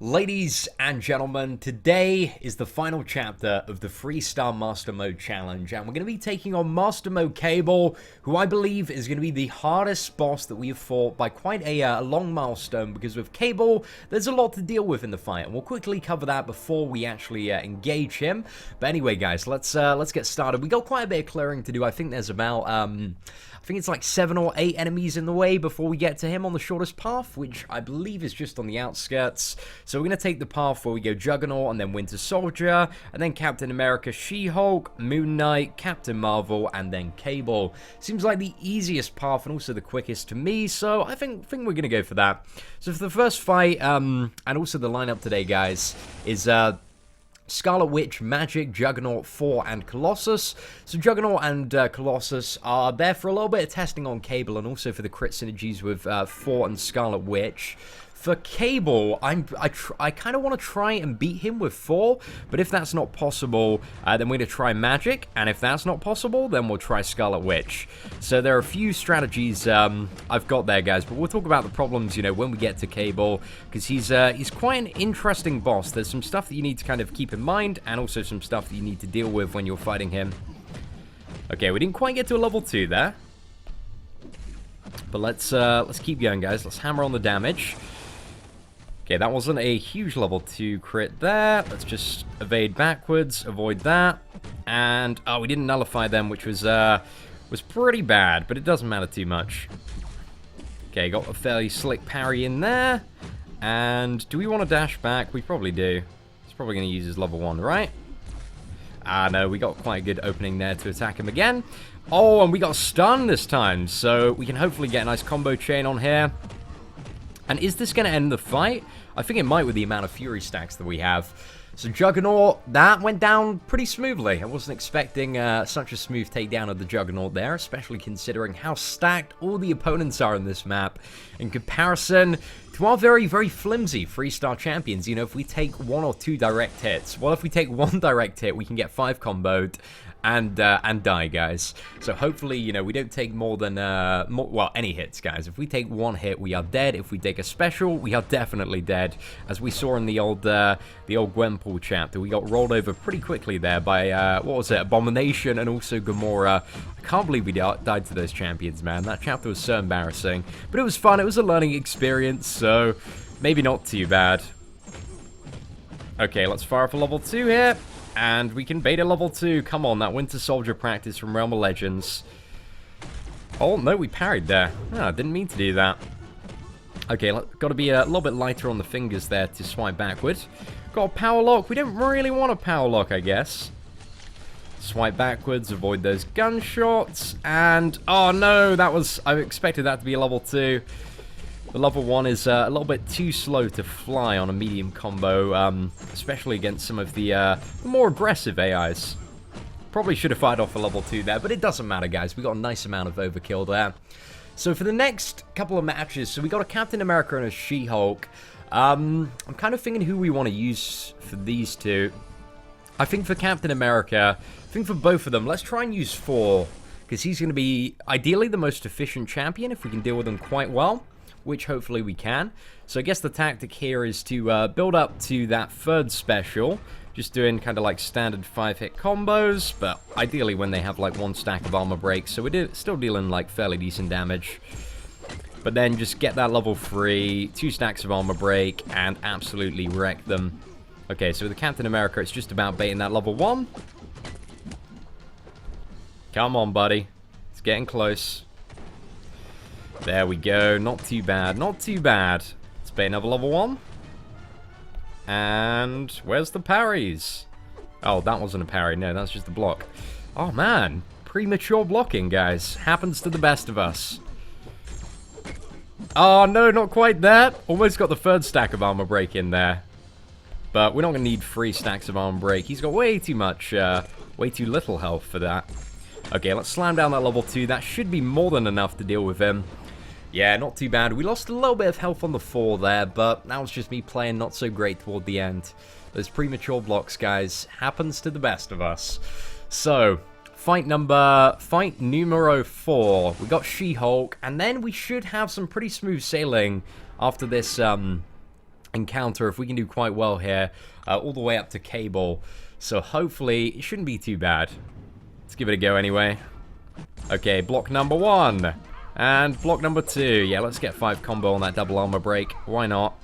Ladies and gentlemen, today is the final chapter of the 3-star Master Mode challenge, and we're going to be taking on Master Mode C.A.B.L.E, who I believe is going to be the hardest boss that we have fought by quite a long milestone, because with C.A.B.L.E, there's a lot to deal with in the fight, and we'll quickly cover that before we actually engage him. But anyway, guys, let's get started. We got quite a bit of clearing to do. I think there's about I think it's like 7 or 8 enemies in the way before we get to him on the shortest path, which I believe is just on the outskirts. So we're going to take the path where we go Juggernaut and then Winter Soldier, and then Captain America, She-Hulk, Moon Knight, Captain Marvel, and then C.A.B.L.E. Seems like the easiest path and also the quickest to me, so I think we're going to go for that. So for the first fight, and also the lineup today, guys, is Scarlet Witch, Magic, Juggernaut, Thor, and Colossus. So Juggernaut and Colossus are there for a little bit of testing on C.A.B.L.E and also for the crit synergies with Thor and Scarlet Witch. For C.A.B.L.E, I kind of want to try and beat him with Thor, but if that's not possible, then we're going to try Magic, and if that's not possible, then we'll try Scarlet Witch. So there are a few strategies I've got there, guys, but we'll talk about the problems, you know, when we get to C.A.B.L.E, because he's quite an interesting boss. There's some stuff that you need to kind of keep in mind, and also some stuff that you need to deal with when you're fighting him. Okay, we didn't quite get to a level 2 there, but let's keep going, guys. Let's hammer on the damage. Okay, that wasn't a huge level 2 crit there. Let's just evade backwards, avoid that. And, oh, we didn't nullify them, which was pretty bad, but it doesn't matter too much. Okay, got a fairly slick parry in there. And do we want to dash back? We probably do. He's probably going to use his level 1, right? Ah, no, we got quite a good opening there to attack him again. Oh, and we got stunned this time, so we can hopefully get a nice combo chain on here. And is this going to end the fight? I think it might with the amount of Fury stacks that we have. So Juggernaut, that went down pretty smoothly. I wasn't expecting such a smooth takedown of the Juggernaut there, especially considering how stacked all the opponents are in this map in comparison to our very, very flimsy 3-star champions. You know, if we take 1 or 2 direct hits, well, if we take 1 direct hit, we can get 5 comboed. And die, guys. So hopefully, you know, we don't take more than, well, any hits, guys. If we take 1 hit, we are dead. If we take a special, we are definitely dead. As we saw in the old Gwenpool chapter, we got rolled over pretty quickly there by, what was it, Abomination and also Gamora. I can't believe we died to those champions, man. That chapter was so embarrassing. But it was fun. It was a learning experience, so maybe not too bad. Okay, let's fire up a level 2 here. And we can bait a level 2. Come on, that Winter Soldier practice from Realm of Legends. Oh, no, we parried there. Oh, didn't mean to do that. Okay, got to be a little bit lighter on the fingers there to swipe backwards. Got a power lock. We don't really want a power lock, I guess. Swipe backwards, avoid those gunshots. And, oh no, that was... I expected that to be a level 2. The level 1 is a little bit too slow to fly on a medium combo, especially against some of the more aggressive AIs. Probably should have fired off a level 2 there, but it doesn't matter, guys. We got a nice amount of overkill there. So for the next couple of matches, so we got a Captain America and a She-Hulk. I'm kind of thinking who we want to use for these two. I think for Captain America, I think for both of them, let's try and use Thor, because he's going to be ideally the most efficient champion if we can deal with him quite well, which hopefully we can. So I guess the tactic here is to build up to that 3rd special, just doing kind of like standard 5-hit combos, but ideally when they have like 1 stack of armor breaks, so we're still dealing like fairly decent damage. But then just get that level 3, 2 stacks of armor break, and absolutely wreck them. Okay, so with the Captain America, it's just about baiting that level 1. Come on, buddy. It's getting close. There we go. Not too bad. Not too bad. Let's bait another level 1. And where's the parries? Oh, that wasn't a parry. No, that's just a block. Oh, man. Premature blocking, guys. Happens to the best of us. Oh, no, not quite that. Almost got the 3rd stack of armor break in there. But we're not going to need 3 stacks of armor break. He's got way too much, way too little health for that. Okay, let's slam down that level 2. That should be more than enough to deal with him. Yeah, not too bad. We lost a little bit of health on the 4 there, but that was just me playing not so great toward the end. Those premature blocks, guys, happens to the best of us. So, fight numero 4. We got She-Hulk, and then we should have some pretty smooth sailing after this encounter if we can do quite well here, all the way up to C.A.B.L.E. So hopefully it shouldn't be too bad. Let's give it a go anyway. Okay, block number 1. And block number 2. Yeah, let's get 5 combo on that double armor break. Why not?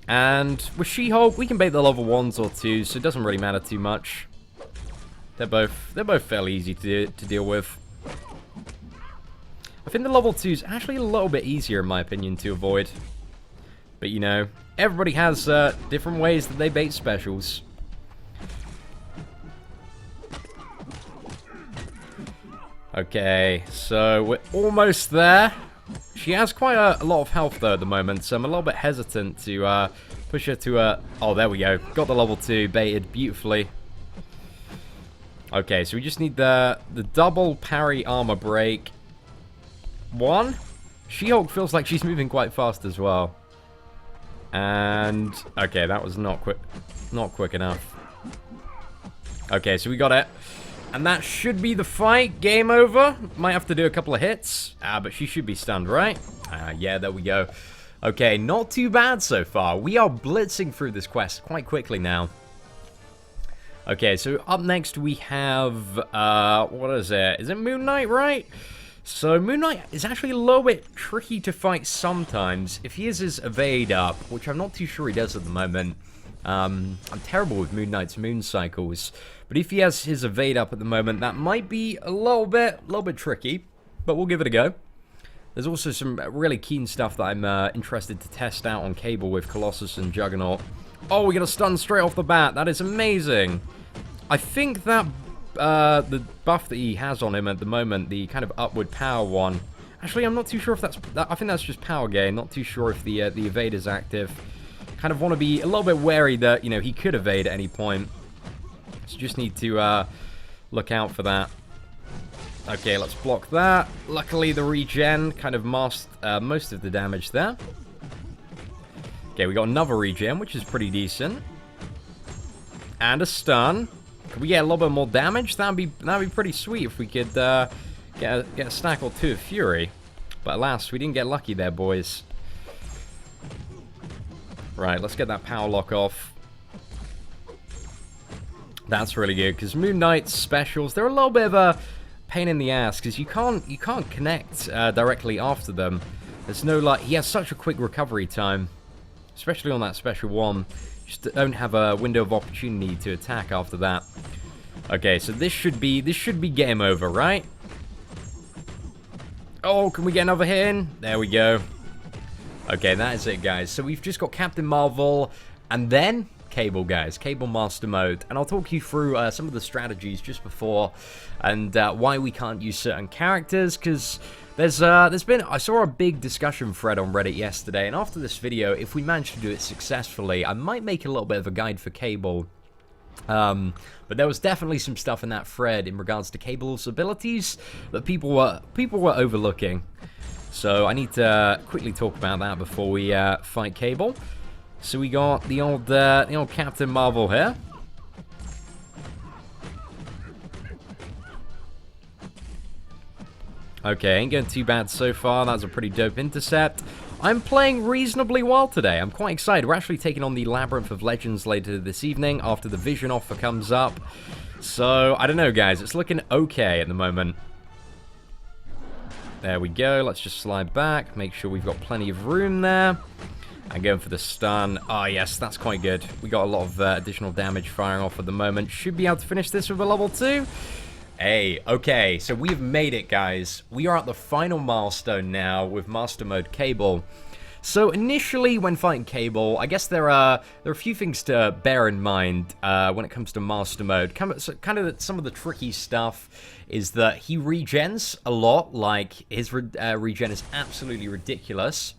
And with She-Hulk, we can bait the level 1s or 2s, so it doesn't really matter too much. They're both fairly easy to deal with. I think the level 2 is actually a little bit easier, in my opinion, to avoid. But, you know, everybody has different ways that they bait specials. Okay, so we're almost there. She has quite a lot of health, though, at the moment, so I'm a little bit hesitant to push her to a... Oh, there we go. Got the level 2 baited beautifully. Okay, so we just need the double parry armor break. 1. She-Hulk feels like she's moving quite fast as well. And... Okay, that was not quick enough. Okay, so we got it. And that should be the fight. Game over. Might have to do a couple of hits. But she should be stunned, right? Yeah, there we go. Okay, not too bad so far. We are blitzing through this quest quite quickly now. Okay, so up next we have... what is it? Is it Moon Knight, right? So Moon Knight is actually a little bit tricky to fight sometimes. If he has his evade up, which I'm not too sure he does at the moment. I'm terrible with Moon Knight's moon cycles. But if he has his evade up at the moment, that might be a little bit tricky. But we'll give it a go. There's also some really keen stuff that I'm interested to test out on C.A.B.L.E with Colossus and Juggernaut. Oh, we get a stun straight off the bat. That is amazing. I think that the buff that he has on him at the moment, the kind of upward power one. Actually, I'm not too sure if that's... I think that's just power gain. Not too sure if the evade is active. Kind of want to be a little bit wary that, you know, he could evade at any point. So just need to look out for that. Okay, let's block that. Luckily, the regen kind of masked most of the damage there. Okay, we got another regen, which is pretty decent. And a stun. Could we get a little bit more damage? That'd be pretty sweet if we could get a stack or 2 of Fury. But alas, we didn't get lucky there, boys. Right, let's get that power lock off. That's really good, because Moon Knight's specials, they're a little bit of a pain in the ass, because you can't connect directly after them. There's no, like, he has such a quick recovery time, especially on that special one. You just don't have a window of opportunity to attack after that. Okay, so this should be game over, right? Oh, can we get another hit in? There we go. Okay, that is it, guys. So we've just got Captain Marvel, and then C.A.B.L.E, guys. C.A.B.L.E Master Mode. And I'll talk you through some of the strategies just before, and why we can't use certain characters, because there's been... I saw a big discussion thread on Reddit yesterday, and after this video, if we manage to do it successfully, I might make a little bit of a guide for C.A.B.L.E. But there was definitely some stuff in that thread in regards to C.A.B.L.E's abilities that people were overlooking. So I need to quickly talk about that before we fight C.A.B.L.E. So we got the old Captain Marvel here. Okay, ain't going too bad so far. That's a pretty dope intercept. I'm playing reasonably well today. I'm quite excited. We're actually taking on the Labyrinth of Legends later this evening after the Vision offer comes up. So, I don't know, guys. It's looking okay at the moment. There we go. Let's just slide back. Make sure we've got plenty of room there. And going for the stun. Oh, yes, that's quite good. We got a lot of additional damage firing off at the moment. Should be able to finish this with a level 2. Hey, okay, so we've made it, guys. We are at the final milestone now with Master Mode C.A.B.L.E. So initially, when fighting C.A.B.L.E, I guess there are a few things to bear in mind when it comes to Master Mode. Kind of some of the tricky stuff is that he regens a lot. Like, his regen is absolutely ridiculous.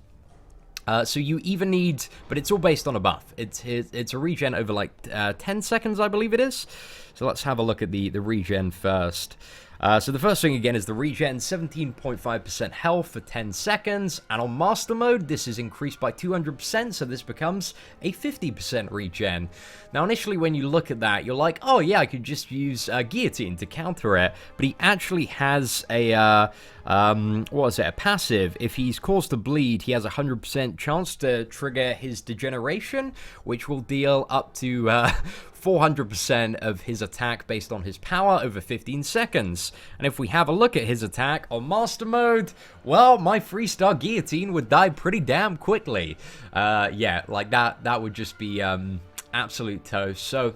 So you even need, but it's all based on a buff. It's a regen over like 10 seconds, I believe it is. So let's have a look at the regen first. So the first thing again is the regen, 17.5% health for 10 seconds, and on Master Mode this is increased by 200%, so this becomes a 50% regen. Now initially when you look at that, you're like, oh yeah, I could just use Guillotine to counter it, but he actually has a, what is it, a passive. If he's caused to bleed, he has a 100% chance to trigger his degeneration, which will deal up to 400% of his attack based on his power over 15 seconds. And if we have a look at his attack on Master Mode, well, my 3-star Guillotine would die pretty damn quickly. Yeah, like that would just be absolute toast. So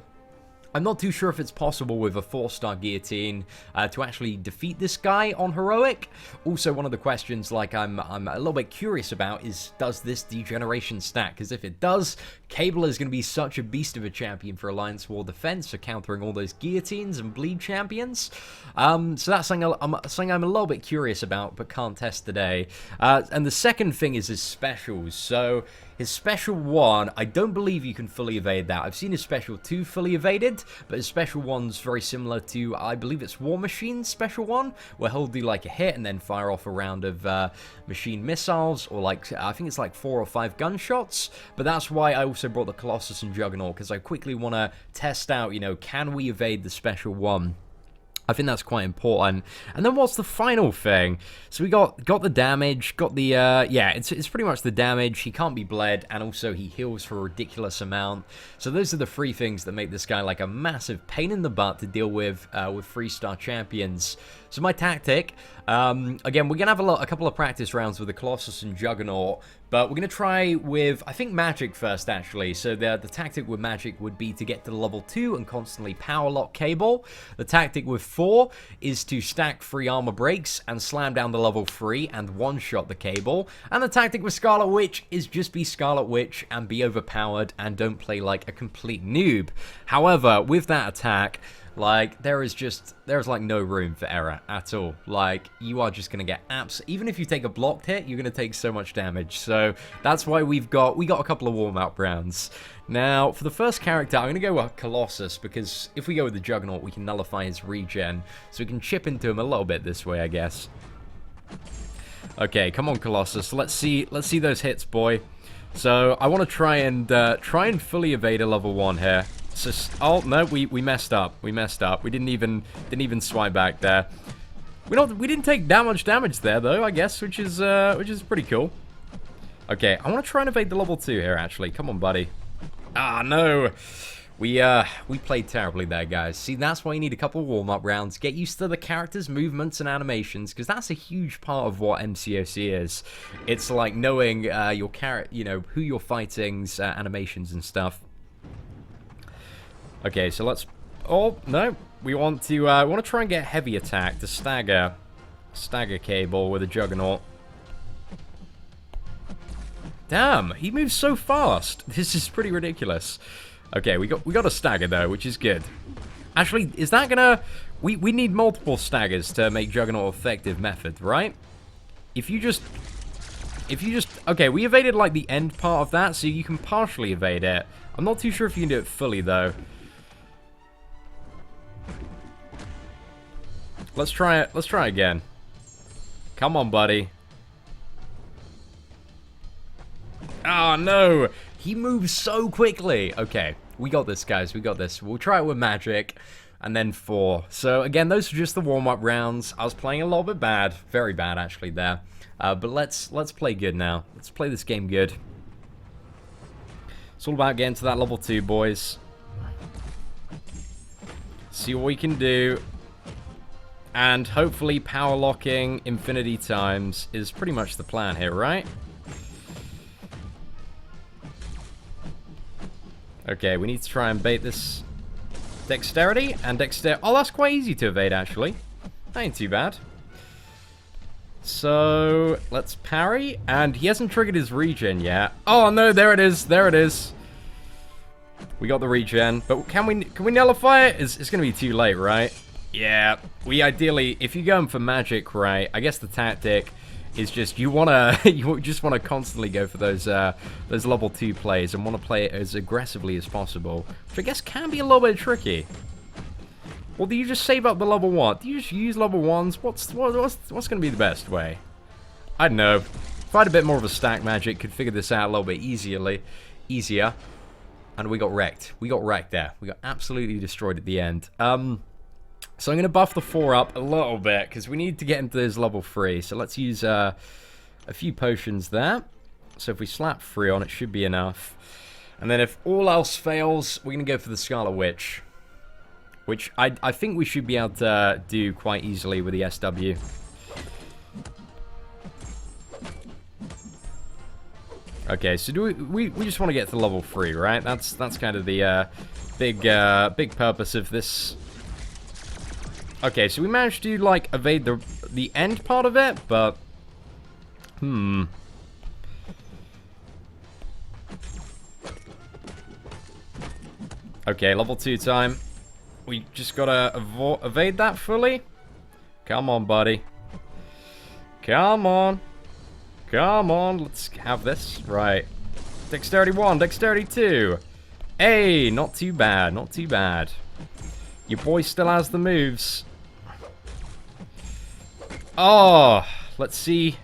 I'm not too sure if it's possible with a 4-star Guillotine to actually defeat this guy on Heroic. Also, one of the questions like I'm a little bit curious about is, does this degeneration stack? Because if it does, C.A.B.L.E is going to be such a beast of a champion for Alliance War Defense for countering all those Guillotines and Bleed champions. So that's something I'm a little bit curious about, but can't test today. And the second thing is his specials. So his special 1, I don't believe you can fully evade that. I've seen his special 2 fully evaded, but his special 1's very similar to, I believe it's War Machine's special 1, where he'll do like a hit and then fire off a round of machine missiles, or like, I think it's like 4 or 5 gunshots. But that's why I also brought the Colossus and Juggernaut, because I quickly want to test out, you know, can we evade the special 1? I think that's quite important. And then what's the final thing? So we got the damage, got the, yeah, it's pretty much the damage. He can't be bled, and also he heals for a ridiculous amount. So those are the 3 things that make this guy like a massive pain in the butt to deal with 3-star champions. So my tactic, again, we're going to have a couple of practice rounds with the Colossus and Juggernaut, but we're going to try with, I think, Magic first, actually. So the tactic with Magic would be to get to level 2 and constantly power lock C.A.B.L.E. The tactic with 4 is to stack 3 armor breaks and slam down to level 3 and one-shot the C.A.B.L.E. And the tactic with Scarlet Witch is just be Scarlet Witch and be overpowered and don't play like a complete noob. However, with that attack, like, there's like no room for error at all. Like, you are just gonna get even if you take a blocked hit, you're gonna take so much damage. So that's why we got a couple of warm-up rounds. Now, for the first character, I'm gonna go with Colossus, because if we go with the Juggernaut, we can nullify his regen, so we can chip into him a little bit this way, I guess. Okay, come on, Colossus. Let's see those hits, boy. So I want to try and fully evade a level 1 here. Oh no, we messed up. We messed up. We didn't even swipe back there. We didn't take that much damage there though, I guess, which is pretty cool. Okay, I want to try and evade the level 2 here. Actually, come on, buddy. Ah no, we played terribly there, guys. See, that's why you need a couple of warm-up rounds. Get used to the characters' movements and animations, because that's a huge part of what MCOC is. It's like knowing your character, you know, who you're fighting's animations and stuff. Okay, so let's... Oh, no. We want to try and get heavy attack to stagger C.A.B.L.E with a Juggernaut. Damn, he moves so fast. This is pretty ridiculous. Okay, we got a stagger though, which is good. Actually, is that gonna... We need multiple staggers to make Juggernaut effective method, right? If you just... Okay, we evaded like the end part of that, so you can partially evade it. I'm not too sure if you can do it fully though. Let's try it. Let's try again. Come on, buddy. Oh, no. He moves so quickly. Okay, we got this, guys. We got this. We'll try it with Magic. And then 4. So, again, those are just the warm-up rounds. I was playing a little bit bad. Very bad, actually, there. But let's play good now. Let's play this game good. It's all about getting to that level 2, boys. See what we can do. And hopefully power locking infinity times is pretty much the plan here, right? Okay, we need to try and bait this dexterity and dexterity. Oh, that's quite easy to evade, actually. That ain't too bad. So, let's parry. And he hasn't triggered his regen yet. Oh, no, there it is. There it is. We got the regen. But can we nullify it? It's going to be too late, right? Yeah, we ideally, if you're going for Magic, right, I guess the tactic is just you just wanna constantly go for those level 2 plays and want to play it as aggressively as possible, which I guess can be a little bit tricky. Or do you just save up the level 1? Do you just use level 1s? What's going to be the best way? I don't know. If I had a bit more of a stack magic, could figure this out a little bit easier. And we got wrecked. We got wrecked there. We got absolutely destroyed at the end. So I'm going to buff the 4 up a little bit, because we need to get into this level 3. So let's use a few potions there. So if we slap 3 on, it should be enough. And then if all else fails, we're going to go for the Scarlet Witch. Which I think we should be able to do quite easily with the SW. Okay, so do we just want to get to level 3, right? That's kind of the big purpose of this. Okay, so we managed to like evade the end part of it, but okay, level 2 time. We just gotta evade that fully. Come on, buddy. Come on. Come on, let's have this. Right. Dexterity 1, Dexterity 2. Hey, not too bad, not too bad. Your boy still has the moves. Oh, let's see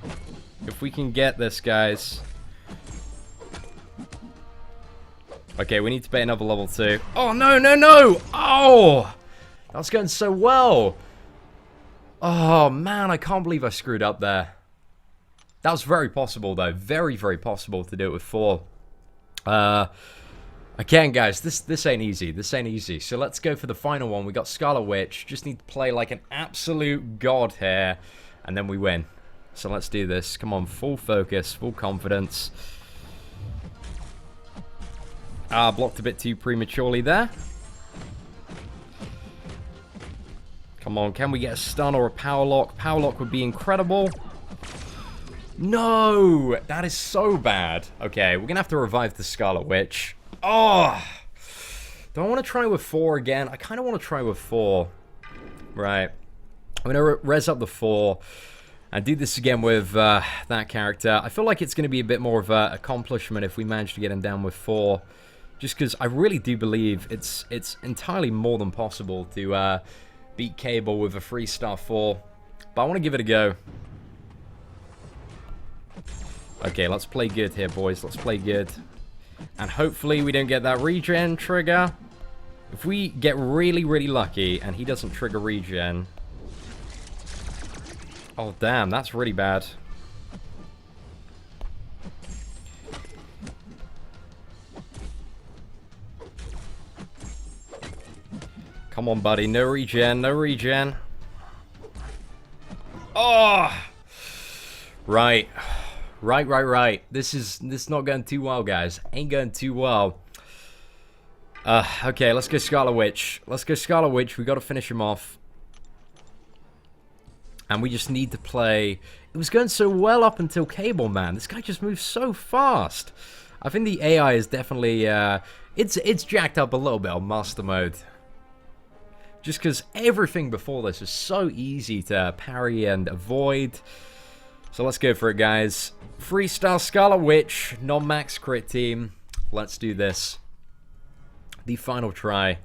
if we can get this, guys. Okay, we need to pay another level 2. Oh, no, no, no! Oh! That was going so well. Oh, man, I can't believe I screwed up there. That was very possible, though. Very, very possible to do it with 4. Again, guys, this ain't easy. This ain't easy. So let's go for the final one. We got Scarlet Witch. Just need to play like an absolute god here. And then we win. So let's do this. Come on, full focus, full confidence. Blocked a bit too prematurely there. Come on, can we get a stun or a power lock? Power lock would be incredible. No! That is so bad. Okay, we're gonna have to revive the Scarlet Witch. Oh! Do I want to try with 4 again? I kind of want to try with 4. Right. I'm gonna res up the 4. And do this again with that character. I feel like it's gonna be a bit more of an accomplishment if we manage to get him down with 4. Just because I really do believe it's entirely more than possible to beat C.A.B.L.E with a 3-star 4. But I want to give it a go. Okay, let's play good here, boys. Let's play good. And hopefully we don't get that regen trigger. If we get really, really lucky and he doesn't trigger regen... Oh, damn. That's really bad. Come on, buddy. No regen. No regen. Oh! Right. Right. This is not going too well, guys. Ain't going too well. Okay, let's go Scarlet Witch. Let's go Scarlet Witch. We got to finish him off. And we just need to play... It was going so well up until C.A.B.L.E, man. This guy just moves so fast. I think the AI is definitely... It's jacked up a little bit on Master Mode. Just because everything before this is so easy to parry and avoid. So let's go for it, guys. 3-star Scarlet Witch, non-max crit team. Let's do this. The final try.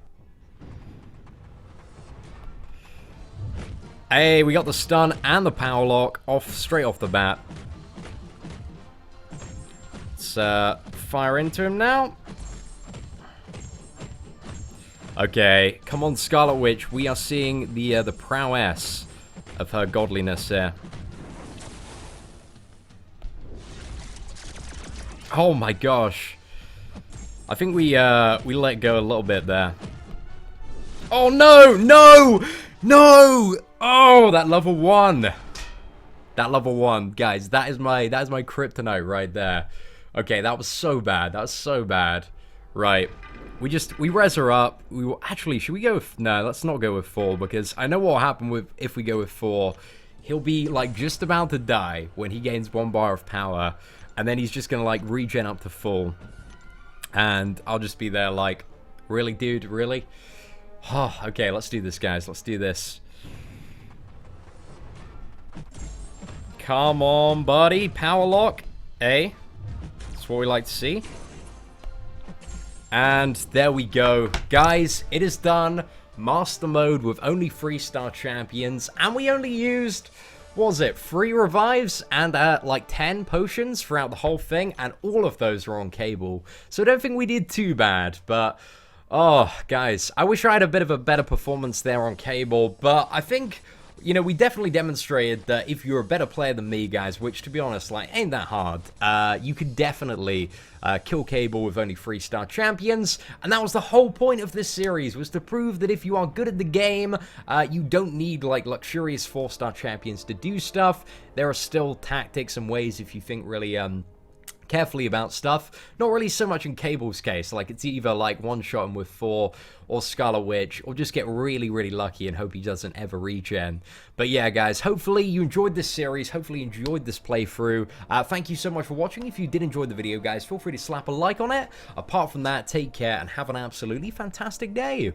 Hey, we got the stun and the power lock straight off the bat. Let's fire into him now. Okay, come on, Scarlet Witch. We are seeing the prowess of her godliness here. Oh my gosh. I think we let go a little bit there. Oh no! No! No! Oh, that level 1. That level 1, guys. That is my kryptonite right there. Okay, that was so bad. That was so bad. Right. We res her up. We will actually, should we go with... No, let's not go with 4, because I know what will happen if we go with 4. He'll be like just about to die when he gains 1 bar of power, and then he's just gonna like regen up to full. And I'll just be there like, really, dude, really? Oh, okay, let's do this, guys. Let's do this. Come on, buddy. Power lock. Hey. That's what we like to see. And there we go. Guys, it is done. Master Mode with only 3-star champions, and we only used, what was it, 3 revives and like 10 potions throughout the whole thing, and all of those were on C.A.B.L.E. So I don't think we did too bad, but oh, guys, I wish I had a bit of a better performance there on C.A.B.L.E, but I think, you know, we definitely demonstrated that if you're a better player than me, guys, which, to be honest, like, ain't that hard, you could definitely kill C.A.B.L.E with only 3-star champions, and that was the whole point of this series, was to prove that if you are good at the game, you don't need, like, luxurious 4-star champions to do stuff. There are still tactics and ways if you think really, carefully about stuff. Not really so much in C.A.B.L.E.'s case, like it's either like one-shot him with 4 or Scarlet Witch, or just get really, really lucky and hope he doesn't ever regen. But yeah, guys, hopefully you enjoyed this series, hopefully you enjoyed this playthrough. Thank you so much for watching. If you did enjoy the video, guys, feel free to slap a like on it. Apart from that, take care and have an absolutely fantastic day.